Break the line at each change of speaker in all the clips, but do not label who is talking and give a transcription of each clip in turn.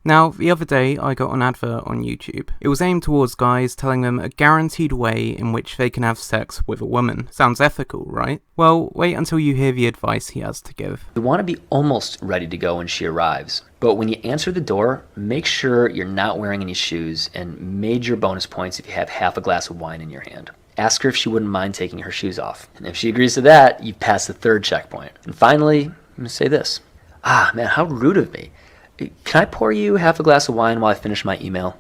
Now, the other day I got an advert on YouTube. It was aimed towards guys telling them a guaranteed way in which they can have sex with a woman. Sounds ethical, right? Well, wait until you hear the advice he has to give.
You want to be almost ready to go when she arrives, but when you answer the door, make sure you're not wearing any shoes, and major bonus points if you have half a glass of wine in your hand. Ask her if she wouldn't mind taking her shoes off, and if she agrees to that, you've passed the third checkpoint. And finally, I'm going to say this. Man, how rude of me. Can I pour you half a glass of wine while I finish my email?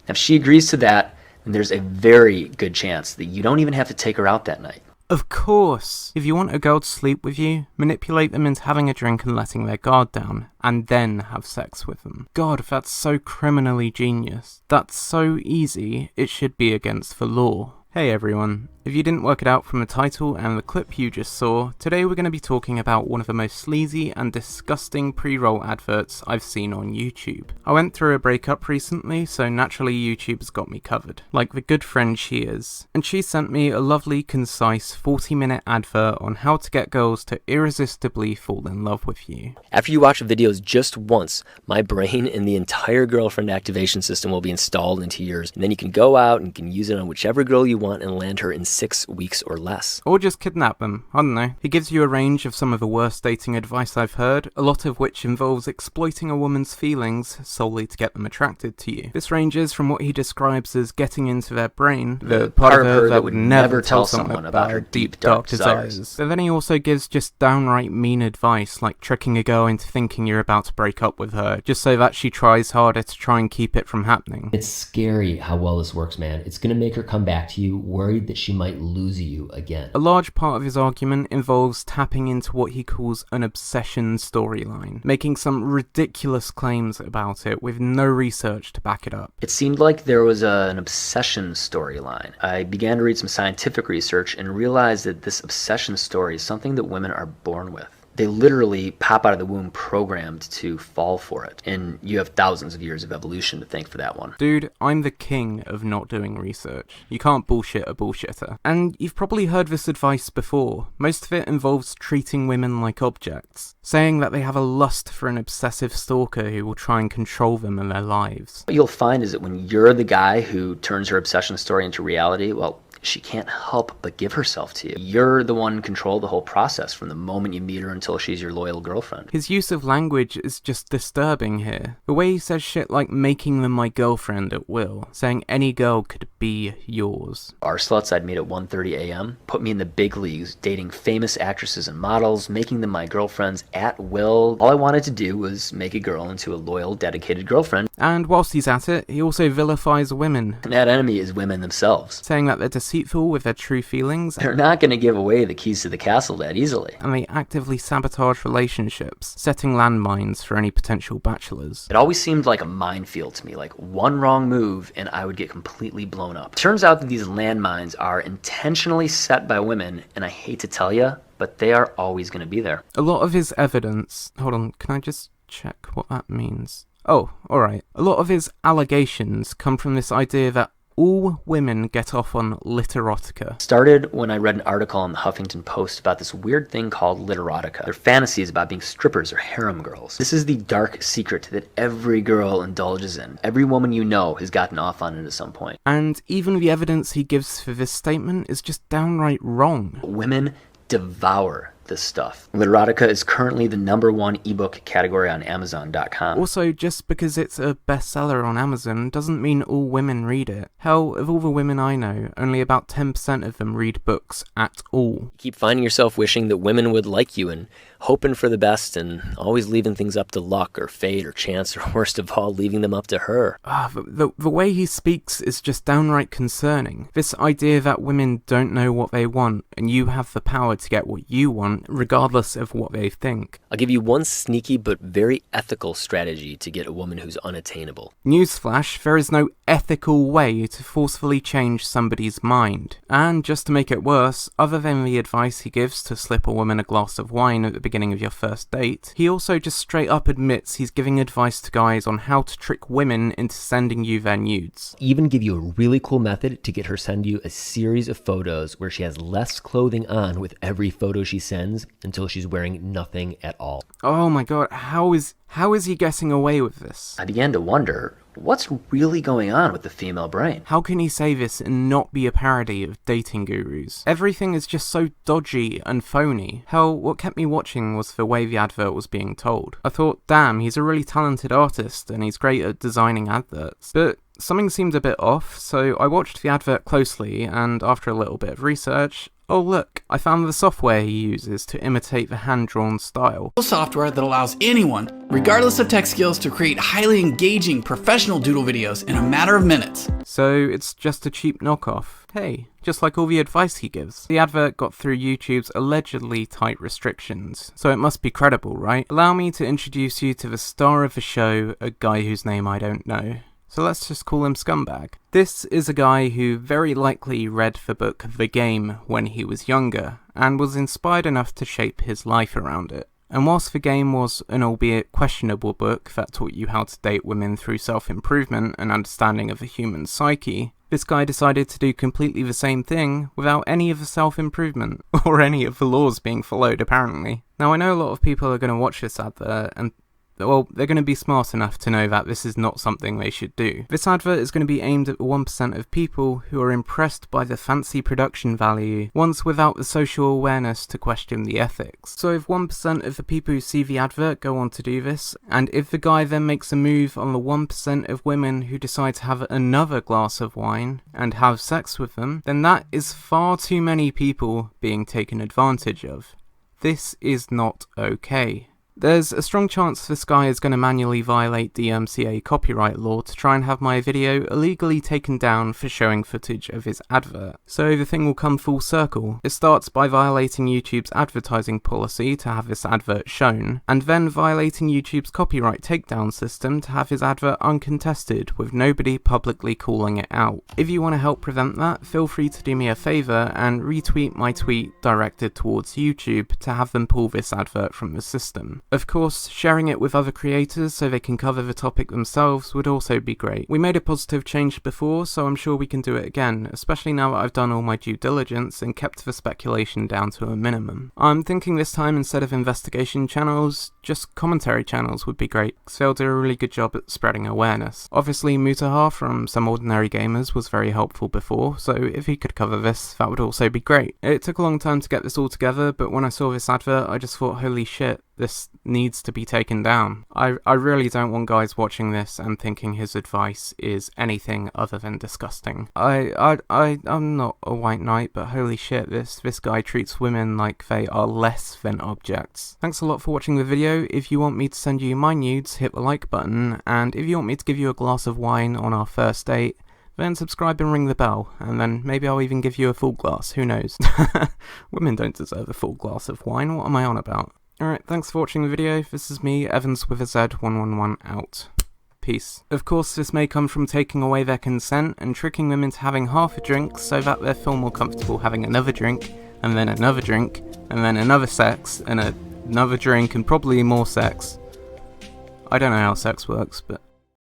If she agrees to that, then there's a very good chance that you don't even have to take her out that night.
Of course! If you want a girl to sleep with you, manipulate them into having a drink and letting their guard down, and then have sex with them. God, that's so criminally genius. That's so easy, it should be against the law. Hey everyone, if you didn't work it out from the title and the clip you just saw, today we're going to be talking about one of the most sleazy and disgusting pre-roll adverts I've seen on YouTube. I went through a breakup recently, so naturally YouTube's got me covered, like the good friend she is, and she sent me a lovely, concise 40-minute advert on how to get girls to irresistibly fall in love with you.
After you watch the videos just once, my brain and the entire girlfriend activation system will be installed into yours, and then you can go out and you can use it on whichever girl you want and land her in 6 weeks or less.
Or just kidnap them, I don't know. He gives you a range of some of the worst dating advice I've heard, a lot of which involves exploiting a woman's feelings solely to get them attracted to you. This ranges from what he describes as getting into their brain, the part of her that would never tell someone about her deep dark desires. But then he also gives just downright mean advice, like tricking a girl into thinking you're about to break up with her, just so that she tries harder to try and keep it from happening.
It's scary how well this works, man. It's gonna make her come back to you, worried that she might lose you again.
A large part of his argument involves tapping into what he calls an obsession storyline, making some ridiculous claims about it with no research to back it up.
It seemed like there was an obsession storyline. I began to read some scientific research and realized that this obsession story is something that women are born with. They literally pop out of the womb programmed to fall for it. And you have thousands of years of evolution to thank for that one.
Dude, I'm the king of not doing research. You can't bullshit a bullshitter. And you've probably heard this advice before. Most of it involves treating women like objects, saying that they have a lust for an obsessive stalker who will try and control them in their lives.
What you'll find is that when you're the guy who turns her obsession story into reality, well, she can't help but give herself to you. You're the one in control of the whole process from the moment you meet her until she's your loyal girlfriend.
His use of language is just disturbing here. The way he says shit like making them my girlfriend at will, saying any girl could be yours.
Our sluts I'd meet at 1:30 a.m. put me in the big leagues, dating famous actresses and models, making them my girlfriends at will. All I wanted to do was make a girl into a loyal, dedicated girlfriend.
And whilst he's at it, he also vilifies women.
And that enemy is women themselves.
Saying that they're deceitful with their true feelings.
They're not going to give away the keys to the castle that easily.
And they actively sabotage relationships, setting landmines for any potential bachelors.
It always seemed like a minefield to me, like one wrong move and I would get completely blown up. Turns out that these landmines are intentionally set by women, and I hate to tell you, but they are always going to be there.
A lot of his evidence... Hold on, can I just check what that means? Oh, alright. A lot of his allegations come from this idea that all women get off on literotica.
Started when I read an article in the Huffington Post about this weird thing called literotica. They're fantasies about being strippers or harem girls. This is the dark secret that every girl indulges in. Every woman you know has gotten off on it at some point.
And even the evidence he gives for this statement is just downright wrong.
Women devour this stuff. Literotica is currently the #1 ebook category on Amazon.com.
Also, just because it's a bestseller on Amazon doesn't mean all women read it. Hell, of all the women I know, only about 10% of them read books at all.
You keep finding yourself wishing that women would like you and hoping for the best and always leaving things up to luck or fate or chance, or worst of all, leaving them up to her.
The way he speaks is just downright concerning. This idea that women don't know what they want and you have the power to get what you want regardless of what they think.
I'll give you one sneaky but very ethical strategy to get a woman who's unattainable.
Newsflash, there is no ethical way to forcefully change somebody's mind. And just to make it worse, other than the advice he gives to slip a woman a glass of wine at the beginning of your first date. He also just straight up admits he's giving advice to guys on how to trick women into sending you their nudes.
Even give you a really cool method to get her send you a series of photos where she has less clothing on with every photo she sends until she's wearing nothing at all.
Oh my god, how is he getting away with this?
I began to wonder, what's really going on with the female brain?
How can he say this and not be a parody of dating gurus? Everything is just so dodgy and phony. Hell, what kept me watching was the way the advert was being told. I thought, damn, he's a really talented artist and he's great at designing adverts. But something seemed a bit off, so I watched the advert closely, and after a little bit of research, oh look, I found the software he uses to imitate the hand-drawn style.
Software that allows anyone, regardless of tech skills, to create highly engaging professional doodle videos in a matter of minutes.
So it's just a cheap knockoff. Hey, just like all the advice he gives. The advert got through YouTube's allegedly tight restrictions, so it must be credible, right? Allow me to introduce you to the star of the show, a guy whose name I don't know. So let's just call him Scumbag. This is a guy who very likely read the book The Game when he was younger, and was inspired enough to shape his life around it. And whilst The Game was an albeit questionable book that taught you how to date women through self-improvement and understanding of the human psyche, this guy decided to do completely the same thing without any of the self-improvement, or any of the laws being followed apparently. Now I know a lot of people are going to watch this advert and well, they're going to be smart enough to know that this is not something they should do. This advert is going to be aimed at the 1% of people who are impressed by the fancy production value, ones without the social awareness to question the ethics. So if 1% of the people who see the advert go on to do this, and if the guy then makes a move on the 1% of women who decide to have another glass of wine and have sex with them, then that is far too many people being taken advantage of. This is not okay. There's a strong chance this guy is going to manually violate DMCA copyright law to try and have my video illegally taken down for showing footage of his advert. So the thing will come full circle. It starts by violating YouTube's advertising policy to have this advert shown, and then violating YouTube's copyright takedown system to have his advert uncontested with nobody publicly calling it out. If you want to help prevent that, feel free to do me a favour and retweet my tweet directed towards YouTube to have them pull this advert from the system. Of course, sharing it with other creators so they can cover the topic themselves would also be great. We made a positive change before, so I'm sure we can do it again, especially now that I've done all my due diligence and kept the speculation down to a minimum. I'm thinking this time, instead of investigation channels, just commentary channels would be great, because they'll do a really good job at spreading awareness. Obviously, Mutaha from Some Ordinary Gamers was very helpful before, so if he could cover this, that would also be great. It took a long time to get this all together, but when I saw this advert, I just thought, holy shit, this needs to be taken down. I really don't want guys watching this and thinking his advice is anything other than disgusting. I'm not a white knight, but holy shit, this guy treats women like they are less than objects. Thanks a lot for watching the video. If you want me to send you my nudes, hit the like button, and if you want me to give you a glass of wine on our first date, then subscribe and ring the bell, and then maybe I'll even give you a full glass, who knows. Women don't deserve a full glass of wine, what am I on about? Alright, thanks for watching the video. This is me, Evans with a Z111 out. Peace. Of course, this may come from taking away their consent and tricking them into having half a drink so that they'll feel more comfortable having another drink, and then another drink, and then another sex, and another drink, and probably more sex. I don't know how sex works, but